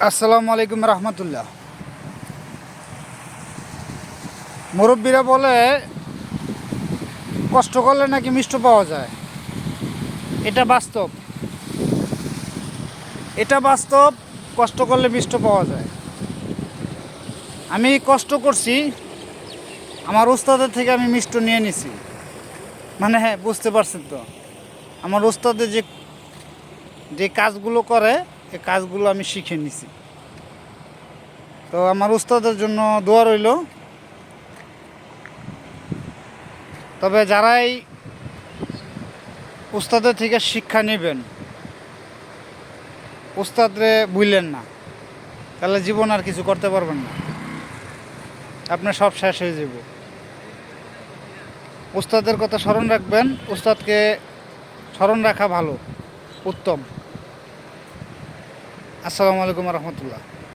আসসালামু আলাইকুম রহমতুল্লাহ। মুরব্বীরা বলে কষ্ট করলে নাকি মিষ্টি পাওয়া যায়। এটা বাস্তব, এটা বাস্তব। কষ্ট করলে মিষ্টি পাওয়া যায়। আমি কষ্ট করছি, আমার উস্তাদের থেকে আমি মিষ্টি নিয়ে নিছি। মানে হ্যাঁ, বুঝতে পারছেন তো, আমার উস্তাদের যে যে কাজগুলো করে এই কাজগুলো আমি শিখে নিছি। তো আমার উস্তাদের জন্য দোয়া রইল। তবে যারাই উস্তাদের থেকে শিক্ষা নেবেন, উস্তাদরে বুঝলেন না, তাহলে জীবন আর কিছু করতে পারবেন না, আপনার সব শেষ হয়ে যাব। উস্তাদের কথা স্মরণ রাখবেন, উস্তাদকে স্মরণ রাখা ভালো, উত্তম। আসসালামু আলাইকুম রহমতুল্লাহ।